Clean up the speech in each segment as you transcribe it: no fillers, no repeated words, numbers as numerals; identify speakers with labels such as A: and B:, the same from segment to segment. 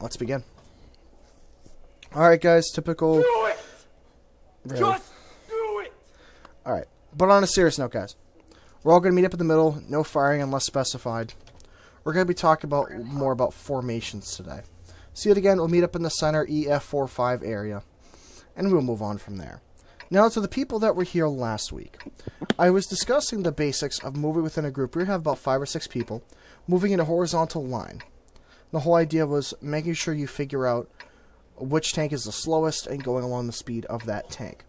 A: let's begin. Alright, guys, typical...
B: Do it!
A: Really?
B: Just do it!
A: Alright, but on a serious note, guys. We're all going to meet up in the middle, no firing unless specified. We're going to be talking more about formations today. So yet again, we'll meet up in the center EF45 area, and we'll move on from there. Now, to the people that were here last week, I was discussing the basics of moving within a group. We have about 5 or 6 people moving in a horizontal line. The whole idea was making sure you figure out which tank is the slowest and going along the speed of that tank.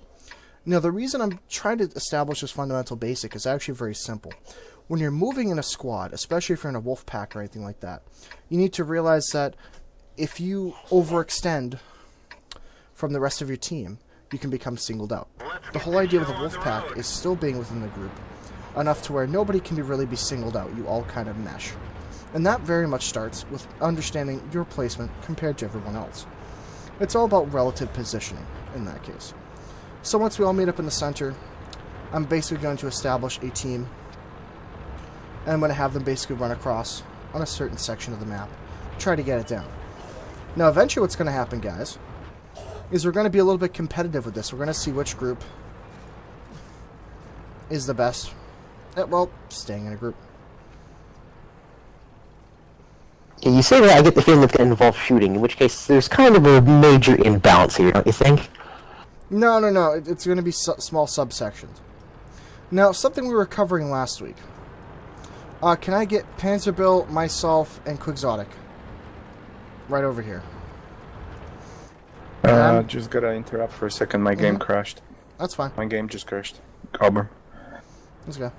A: Now, the reason I'm trying to establish this fundamental basic is actually very simple. When you're moving in a squad, especially if you're in a wolf pack or anything like that, you need to realize that if you overextend from the rest of your team, you can become singled out. The whole idea with a wolf pack is still being within the group, enough to where nobody can really be singled out. You all kind of mesh. And that very much starts with understanding your placement compared to everyone else. It's all about relative positioning in that case. So once we all meet up in the center, I'm basically going to establish a team, and I'm going to have them basically run across on a certain section of the map, try to get it down. Now eventually what's going to happen, guys, is we're going to be a little bit competitive with this. We're going to see which group is the best at, well, staying in a group.
C: You say that, I get the feeling it's going to involve shooting, in which case there's kind of a major imbalance here, don't you think?
A: No. It's going to be small subsections. Now, something we were covering last week. Can I get Panzerbill, myself, and Quixotic right over here?
D: Just gotta interrupt for a second. My game crashed.
A: That's fine.
D: My game just crashed. Cobber.
A: Let's go.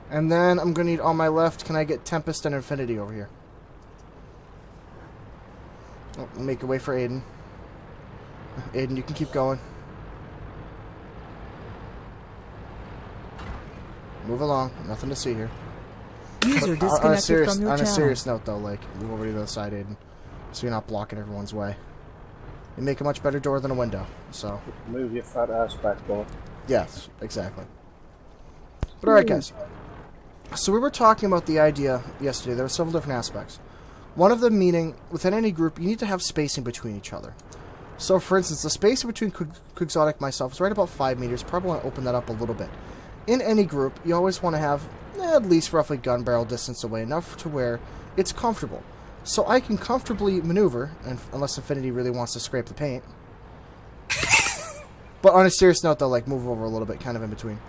A: And then I'm going to need on my left, can I get Tempest and Infinity over here? Oh, make a way for Aiden. Aiden, you can keep going. Move along. Nothing to see here.
E: User disconnected from your
A: on a
E: channel.
A: serious note, though, like, move over to the other side, Aiden, so you're not blocking everyone's way. You make a much better door than a window, so...
F: Move your fat ass back, boy.
A: Yes, exactly. But alright, guys. So we were talking about the idea yesterday. There were several different aspects. One of them meaning, within any group, you need to have spacing between each other. So, for instance, the spacing between Quixotic and myself is right about 5 meters. Probably want to open that up a little bit. In any group, you always want to have at least roughly gun barrel distance away, enough to where it's comfortable. So I can comfortably maneuver, and unless Infinity really wants to scrape the paint. But on a serious note, though, like, move over a little bit, kind of in between.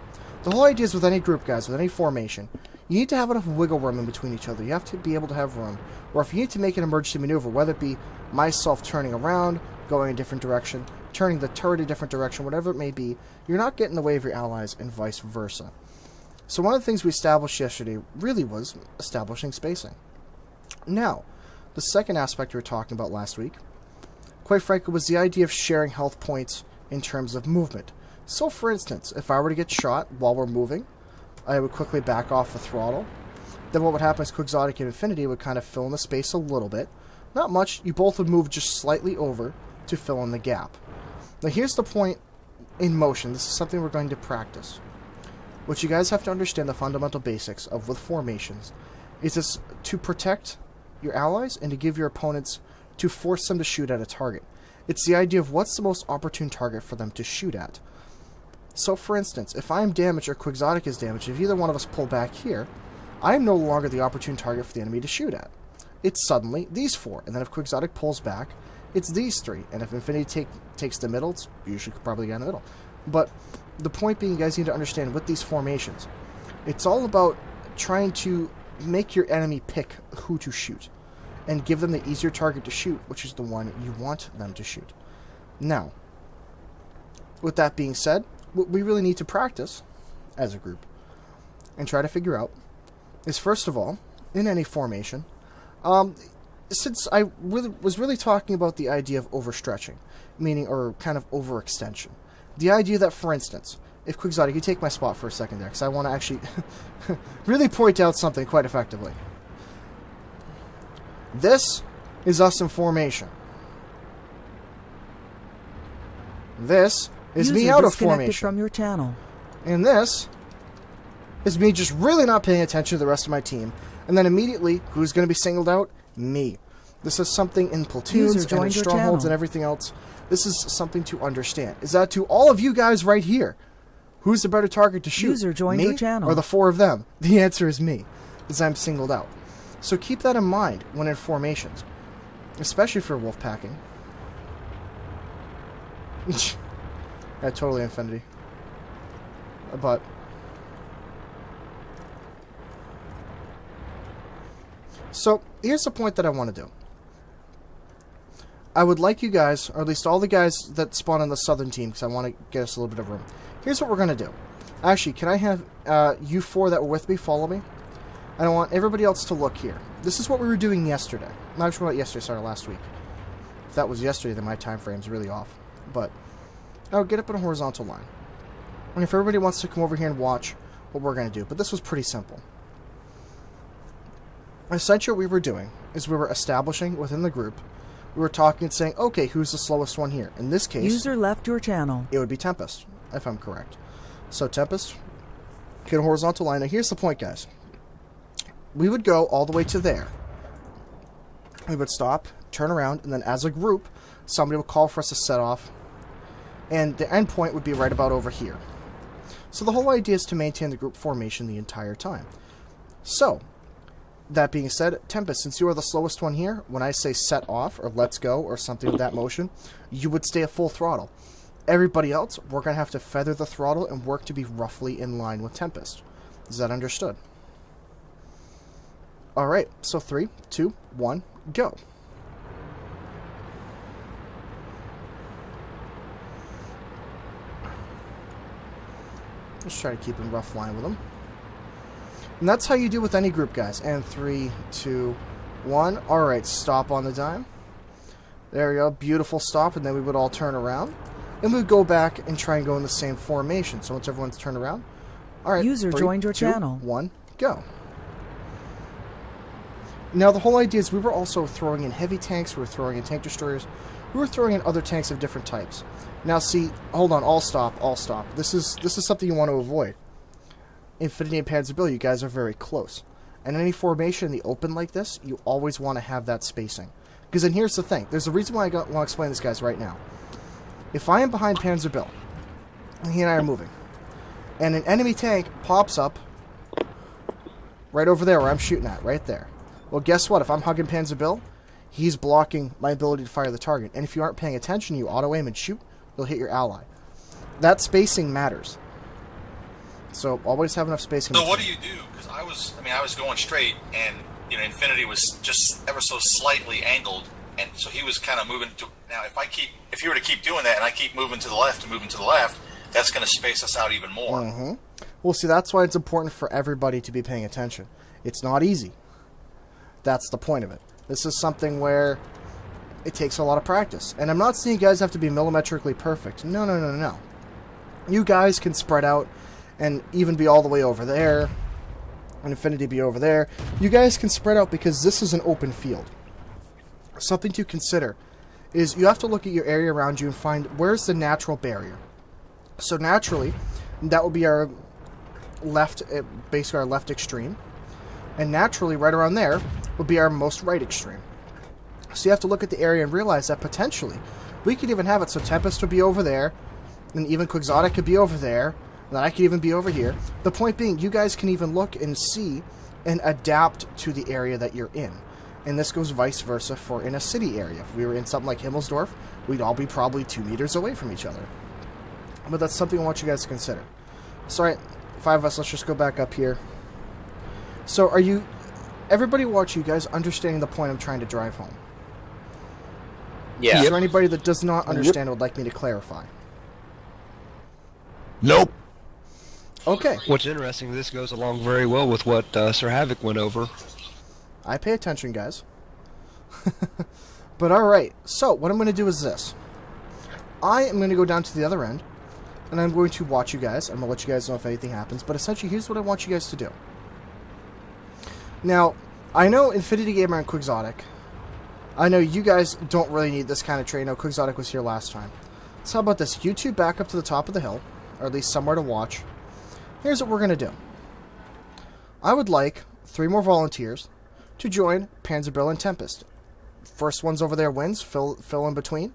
A: The whole idea is with any group, guys, with any formation, you need to have enough wiggle room in between each other. You have to be able to have room. Or if you need to make an emergency maneuver, whether it be myself turning around, going a different direction, turning the turret a different direction, whatever it may be, you're not getting in the way of your allies and vice versa. So one of the things we established yesterday really was establishing spacing. Now, the second aspect we were talking about last week, quite frankly, was the idea of sharing health points in terms of movement. So, for instance, if I were to get shot while we're moving, I would quickly back off the throttle. Then what would happen is Quixotic and Infinity would kind of fill in the space a little bit. Not much. You both would move just slightly over to fill in the gap. Now, here's the point in motion. This is something we're going to practice. What you guys have to understand, the fundamental basics of with formations, is this to protect your allies and to give your opponents, to force them to shoot at a target. It's the idea of what's the most opportune target for them to shoot at. So, for instance, if I am damaged or Quixotic is damaged, if either one of us pull back here, I am no longer the opportune target for the enemy to shoot at. It's suddenly these 4, and then if Quixotic pulls back, it's these 3, and if Infinity takes the middle, it's usually probably in the middle. But the point being, you guys need to understand with these formations, it's all about trying to make your enemy pick who to shoot, and give them the easier target to shoot, which is the one you want them to shoot. Now, with that being said, what we really need to practice as a group and try to figure out is, first of all, in any formation, since I was really talking about the idea of overstretching, meaning, or kind of overextension, the idea that, for instance, if Quixotic, you take my spot for a second there, because I want to actually really point out something quite effectively. This is us in formation. This is me out of formation.
E: From your channel.
A: And this is me just really not paying attention to the rest of my team. And then immediately, who's going to be singled out? Me. This is something in platoons
E: User
A: and in
E: joined your
A: strongholds
E: channel.
A: and everything else. This is something to understand. Is that to all of you guys right here, who's the better target to shoot?
E: User joined
A: me
E: your channel.
A: or the 4 of them? The answer is me, as I'm singled out. So keep that in mind when in formations, especially for wolf packing. Yeah, totally Infinity. But so here's the point that I want to do. I would like you guys, or at least all the guys that spawn on the southern team, because I want to get us a little bit of room. Here's what we're going to do. Actually, can I have you 4 that were with me follow me? I don't want everybody else to look here. This is what we were doing yesterday. Not actually not yesterday, sorry, last week. If that was yesterday, then my time frame's really off. But I would get up in a horizontal line. And if everybody wants to come over here and watch what we're going to do. But this was pretty simple. Essentially what we were doing is we were establishing within the group, we were talking and saying, okay, who's the slowest one here? In this case,
E: User left your channel.
A: it would be Tempest, if I'm correct. So Tempest, get a horizontal line. Now here's the point, guys. We would go all the way to there. We would stop, turn around, and then as a group, somebody would call for us to set off. And the end point would be right about over here. So the whole idea is to maintain the group formation the entire time. So, that being said, Tempest, since you are the slowest one here, when I say set off, or let's go, or something of that motion, you would stay at full throttle. Everybody else, we're going to have to feather the throttle and work to be roughly in line with Tempest. Is that understood? Alright, so 3, 2, 1, go. Let's try to keep in rough line with them. And that's how you do with any group, guys. And 3, 2, 1. Alright, stop on the dime. There we go. Beautiful stop. And then we would all turn around. And we would go back and try and go in the same formation. So once everyone's turned around. Alright.
E: User
A: 3,
E: joined your
A: 2,
E: channel.
A: 1, go. Now, the whole idea is we were also throwing in heavy tanks. We were throwing in tank destroyers. We were throwing in other tanks of different types. Now, see, hold on. All stop. All stop. This is something you want to avoid. Infinity and Panzer Bill, you guys are very close. And in any formation in the open like this, you always want to have that spacing. Because then here's the thing. There's a reason why I want to explain this, guys, right now. If I am behind Panzer Bill, and he and I are moving, and an enemy tank pops up right over there where I'm shooting at, right there. Well, guess what? If I'm hugging Panzer Bill, he's blocking my ability to fire the target. And if you aren't paying attention, you auto-aim and shoot, you'll hit your ally. That spacing matters. So always have enough space.
B: So what do you do? Because I was going straight, and Infinity was just ever so slightly angled, and so he was kind of moving to. Now, if you were to keep doing that, and I keep moving to the left and moving to the left, that's going to space us out even more.
A: Mm-hmm. Well, see, that's why it's important for everybody to be paying attention. It's not easy. That's the point of it. This is something where it takes a lot of practice, and I'm not saying you guys have to be millimetrically perfect. No, no, no, no. You guys can spread out. And even be all the way over there. And Infinity be over there. You guys can spread out because this is an open field. Something to consider is you have to look at your area around you and find where's the natural barrier. So naturally, that will be our left, basically our left extreme. And naturally, right around there would be our most right extreme. So you have to look at the area and realize that potentially we could even have it so Tempest would be over there. And even Quixotic could be over there. That I could even be over here. The point being, you guys can even look and see and adapt to the area that you're in. And this goes vice versa for in a city area. If we were in something like Himmelsdorf, we'd all be probably 2 meters away from each other. But that's something I want you guys to consider. So, alright, 5 of us, let's just go back up here. So, are you... Everybody watch you guys understanding the point I'm trying to drive home?
G: Yeah.
A: Is there anybody that does not understand would like me to clarify?
H: Nope.
A: Okay.
H: What's interesting, this goes along very well with what Sir Havoc went over.
A: I pay attention, guys. But alright, so what I'm going to do is this. I am going to go down to the other end, and I'm going to watch you guys. I'm going to let you guys know if anything happens, but essentially here's what I want you guys to do. Now, I know Infinity Gamer and Quixotic, I know you guys don't really need this kind of trade. No, Quixotic was here last time. So how about this? You two back up to the top of the hill, or at least somewhere to watch. Here's what we're going to do. I would like 3 more volunteers to join Panzer Bill and Tempest. First one's over there wins. Fill in between.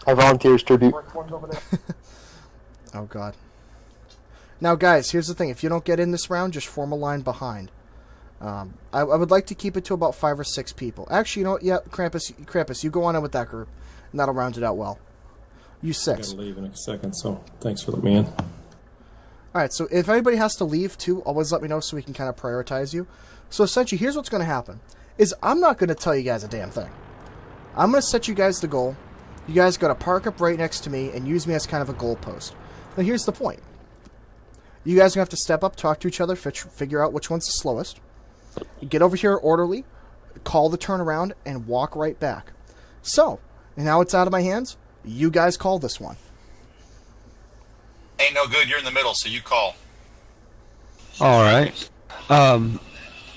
C: I volunteer as tribute.
A: Oh, God. Now, guys, here's the thing. If you don't get in this round, just form a line behind. I would like to keep it to about 5 or 6 people. Actually, you know what? Yeah, Krampus, you go on in with that group, and that'll round it out well. You 6.
G: Gotta leave in a second, so thanks for letting me in.
A: Alright, so if anybody has to leave, too, always let me know so we can kind of prioritize you. So, essentially, here's what's going to happen. Is I'm not going to tell you guys a damn thing. I'm going to set you guys the goal. You guys got to park up right next to me and use me as kind of a goalpost. Now, here's the point. You guys are going to have to step up, talk to each other, figure out which one's the slowest. Get over here orderly, call the turnaround, and walk right back. So, now it's out of my hands. You guys call this one.
B: Ain't no good. You're in the middle, so you call.
H: All right.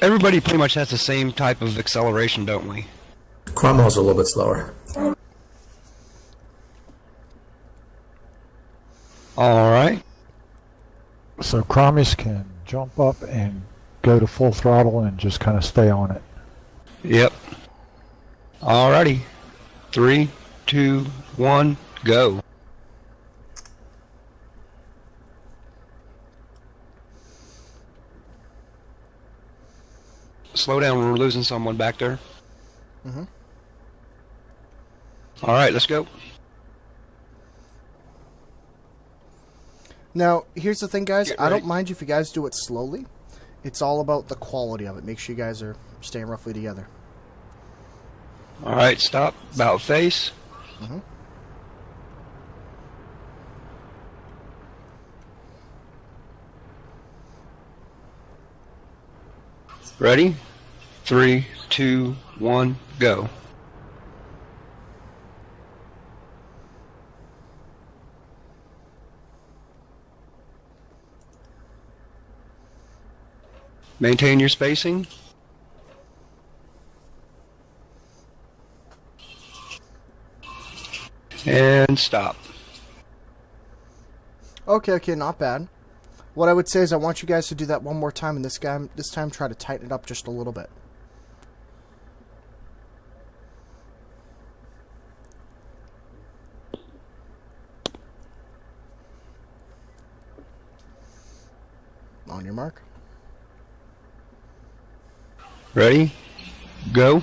H: Everybody pretty much has the same type of acceleration, don't we?
I: Cromwell's a little bit slower.
H: All right.
J: So Cromis can jump up and go to full throttle and just kind of stay on it.
H: Yep. All righty. 3, 2, 1, go. Slow down, we're losing someone back there.
A: Mm-hmm.
H: All right, let's go.
A: Now, here's the thing, guys.
H: Get
A: I don't
H: ready.
A: mind if you guys do it slowly. It's all about the quality of it. Make sure you guys are staying roughly together.
H: All right, stop. About face.
A: Mm-hmm.
H: Ready? 3, 2, 1, go. Maintain your spacing. And stop.
A: Okay, not bad. What I would say is I want you guys to do that one more time, and this time try to tighten it up just a little bit. On your mark.
H: Ready? Go.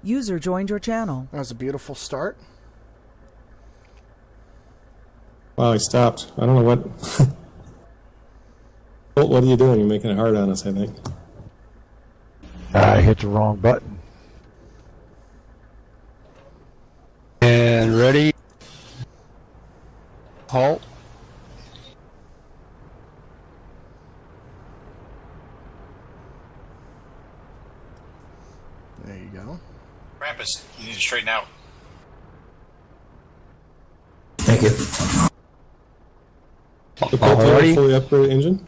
E: User joined your channel.
A: That was a beautiful start.
G: Wow, he stopped. I don't know what... What are you doing? You're making it hard on us, I think.
J: I hit the wrong button.
H: And ready? Halt.
A: There you go.
B: Krampus, you need to straighten out.
I: Thank you.
G: The Propel
H: Alrighty.
G: fully upgraded engine?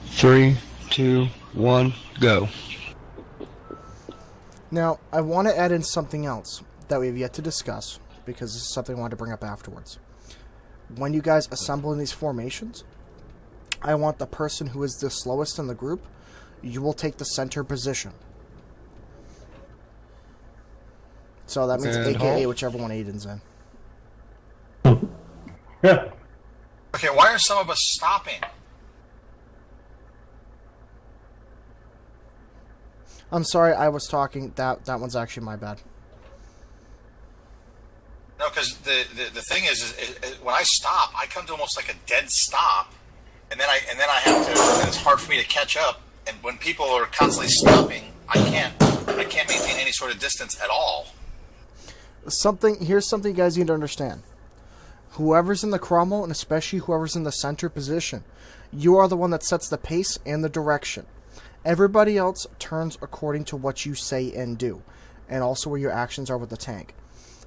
H: 3, 2, 1, go.
A: Now, I want to add in something else that we have yet to discuss, because this is something I wanted to bring up afterwards. When you guys assemble in these formations, I want the person who is the slowest in the group, you will take the center position. So that means
H: And
A: AKA
H: halt.
A: whichever one Aiden's in.
F: Yeah.
B: Okay, why are some of us stopping?
A: I'm sorry, I was talking. That one's actually my bad.
B: No, because the thing is when I stop, I come to almost like a dead stop, and then I have to. And it's hard for me to catch up. And when people are constantly stopping, I can't maintain any sort of distance at all.
A: Here's something you guys need to understand. Whoever's in the Cromwell, and especially whoever's in the center position, you are the one that sets the pace and the direction. Everybody else turns according to what you say and do, and also where your actions are with the tank.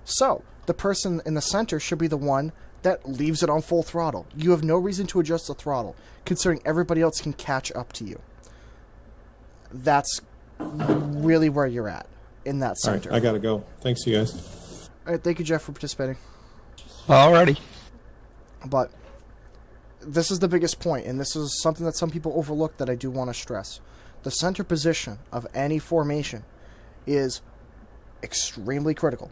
A: So, the person in the center should be the one that leaves it on full throttle. You have no reason to adjust the throttle, considering everybody else can catch up to you. That's really where you're at, in that
G: Alright,
A: center.
G: I gotta go. Thanks, you guys.
A: Alright, thank you, Jeff, for participating.
H: Alrighty.
A: But this is the biggest point, and this is something that some people overlook that I do want to stress. The center position of any formation is extremely critical.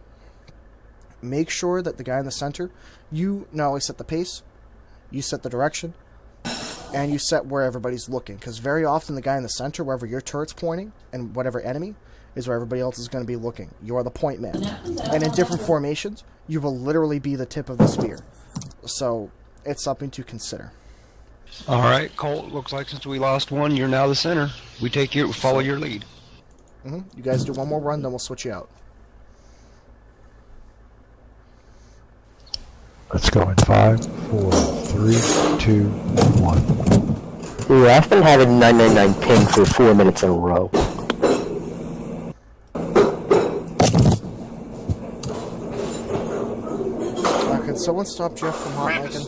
A: Make sure that the guy in the center, you not only set the pace, you set the direction, and you set where everybody's looking. Because very often the guy in the center, wherever your turret's pointing, and whatever enemy, is where everybody else is going to be looking. You are the point man. And in different formations, you will literally be the tip of the spear. So, it's something to consider.
H: All right, Colt. Looks like since we lost one, you're now the center. We follow your lead.
A: You guys do one more run, then we'll switch you out.
J: Let's go in 5, 4, 3, 2, 1.
C: Ooh, I've been having 999 ping for 4 minutes in a row.
A: Can someone stop Jeff from hot micing?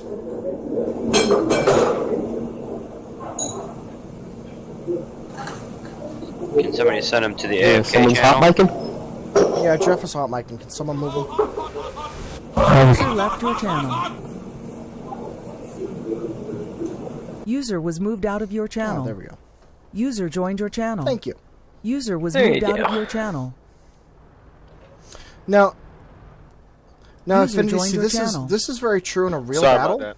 K: Can somebody send him to the
C: Yeah,
K: AFK
C: someone's
K: channel?
C: hot micing?
A: Yeah, Jeff is hot micing. Can someone move him?
E: User left your channel. User was moved out of your
A: Oh,
E: channel.
A: there we go.
E: User joined your channel.
A: Thank you.
E: User was
K: There
E: moved
K: you
E: out
K: go.
E: of your channel.
A: Now,
E: User
A: Infinity,
E: joined
A: see,
E: your
A: this
E: channel.
A: is very true in a real
D: Sorry
A: battle.
D: about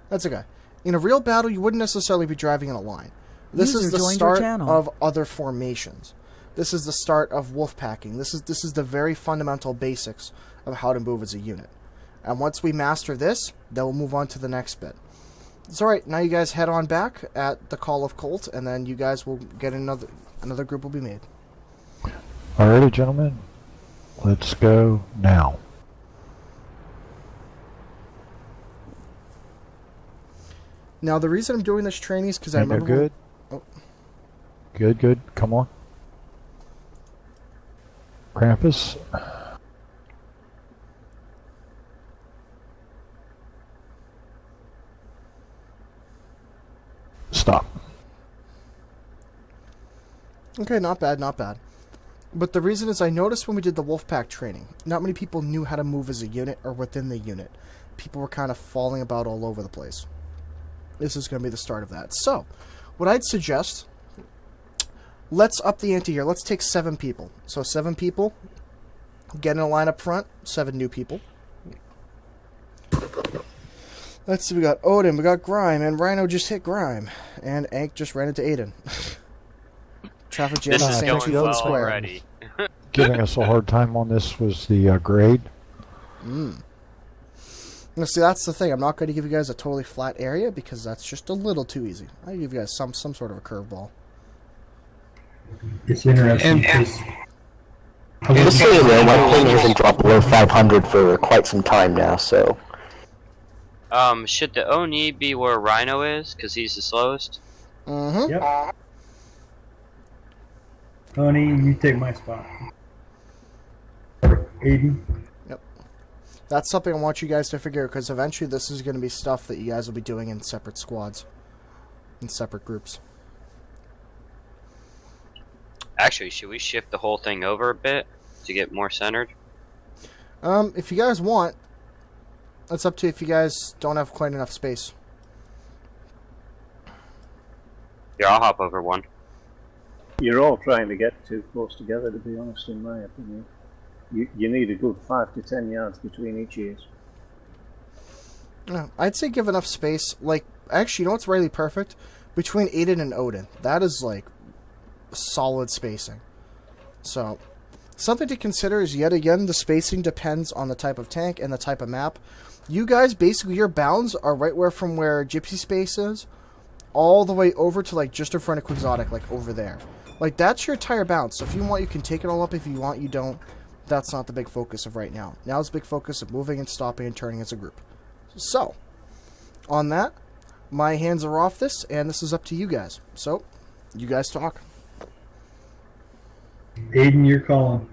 A: That's okay. In a real battle, you wouldn't necessarily be driving in a line. This
E: User
A: is the
E: joined your
A: start
E: channel.
A: of other formations. This is the start of wolf packing. This is the very fundamental basics of how to move as a unit. And once we master this, then we'll move on to the next bit. It's alright, now you guys head on back at the call of Colt, and then you guys will get another group will be made.
J: Alrighty, gentlemen. Let's go now.
A: Now, the reason I'm doing this training is because I
J: Ain't no
A: remember...
J: good. Good, good. Come on. Krampus. Stop.
A: Okay, not bad, not bad. But the reason is I noticed when we did the Wolfpack training, not many people knew how to move as a unit or within the unit. People were kind of falling about all over the place. This is going to be the start of that. So, what I'd suggest, let's up the ante here. Let's take 7 people. So 7 people, get in a line up front, 7 new people. Let's see, we got Odin, we got Grime, and Rhino just hit Grime. And Ank just ran into Aiden. Traffic jam
K: This
A: at
K: is
A: St.
K: going
A: Jude
K: well
A: Square.
K: already.
J: Giving us a hard time on this was the grade.
A: Now, see, that's the thing. I'm not going to give you guys a totally flat area because that's just a little too easy. I'll give you guys some sort of a curveball.
I: It's interesting.
C: Just so you know, my ping hasn't dropped below 500 for quite some time now, so...
K: Should the Oni be where Rhino is? Because he's the slowest?
A: Mm-hmm.
I: Yep. Tony, you take my spot. Aiden.
A: That's something I want you guys to figure out because eventually this is going to be stuff that you guys will be doing in separate squads, in separate groups.
K: Actually, should we shift the whole thing over a bit to get more centered?
A: If you guys want, it's up to you if you guys don't have quite enough space.
K: Here, I'll hop over one.
F: You're all trying to get too close together, to be honest, in my opinion. You need a good 5 to 10 yards between each ears.
A: I'd say give enough space. Like, actually, you know what's really perfect? Between Aiden and Odin. That is, like, solid spacing. So, something to consider is, yet again, the spacing depends on the type of tank and the type of map. You guys, basically, your bounds are right from where Gypsy Space is, all the way over to, like, just in front of Quixotic, like, over there. Like, that's your entire bounce. So if you want, you can take it all up. If you want, you don't. That's not the big focus of right now. Now it's the big focus of moving and stopping and turning as a group. So, on that, my hands are off this, and this is up to you guys. So, you guys talk.
I: Aiden, you're calling.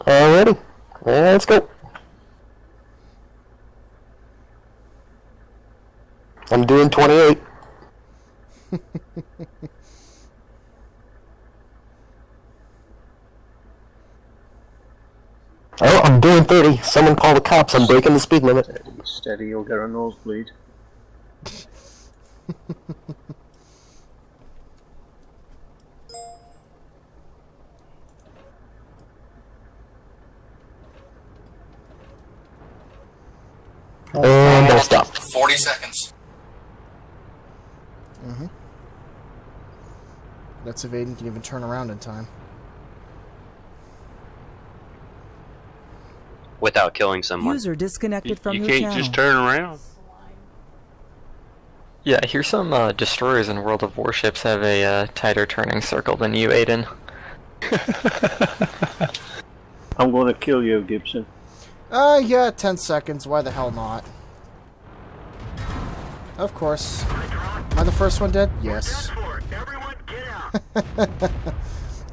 C: Alrighty. Let's go. I'm doing 28. Oh, I'm doing 30. Someone call the cops. I'm breaking the speed limit.
F: Steady, you'll get a nosebleed.
C: And don't stop.
B: 40 seconds.
A: Mm-hmm. That's if Aiden can even turn around in time.
K: Without killing someone.
E: User disconnected from
K: You
E: your
K: can't
E: channel.
K: just turn around.
L: Yeah, I hear some destroyers in World of Warships have a tighter turning circle than you, Aiden.
F: I'm going to kill you, Gibson.
A: Yeah, 10 seconds. Why the hell not? Of course. Am I the first one dead? Yes.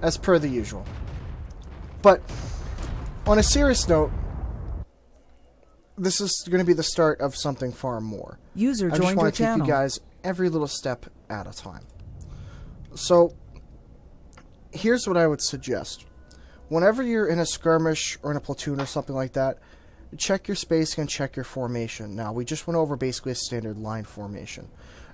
A: As per the usual. But, on a serious note, this is going to be the start of something far more.
E: User
A: I just
E: joined your
A: want to take
E: channel.
A: you guys every little step at a time. So, here's what I would suggest. Whenever you're in a skirmish or in a platoon or something like that, check your spacing and check your formation. Now, we just went over basically a standard line formation.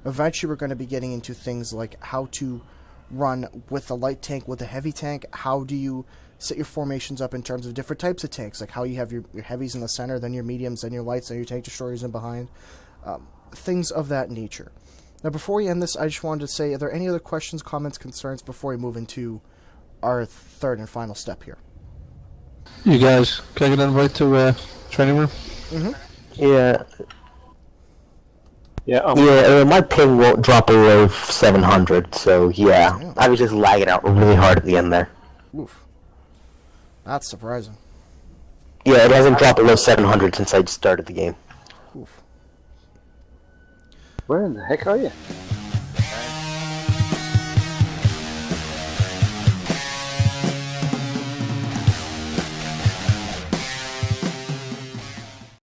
A: Eventually, we're going to be getting into things like how to run with a light tank, with a heavy tank. How do you set your formations up in terms of different types of tanks, like how you have your heavies in the center, then your mediums, then your lights, then your tank destroyers in behind. Things of that nature. Now, before we end this, I just wanted to say, are there any other questions, comments, concerns before we move into our third and final step here?
I: You guys, can I get an invite to training room?
A: Mm-hmm.
C: Yeah.
F: Yeah,
C: My ping won't drop below 700, so yeah. I was just lagging out really hard at the end there.
A: Oof. That's surprising.
C: Yeah, it hasn't dropped below 700 since I started the game.
A: Oof.
F: Where in the heck are you?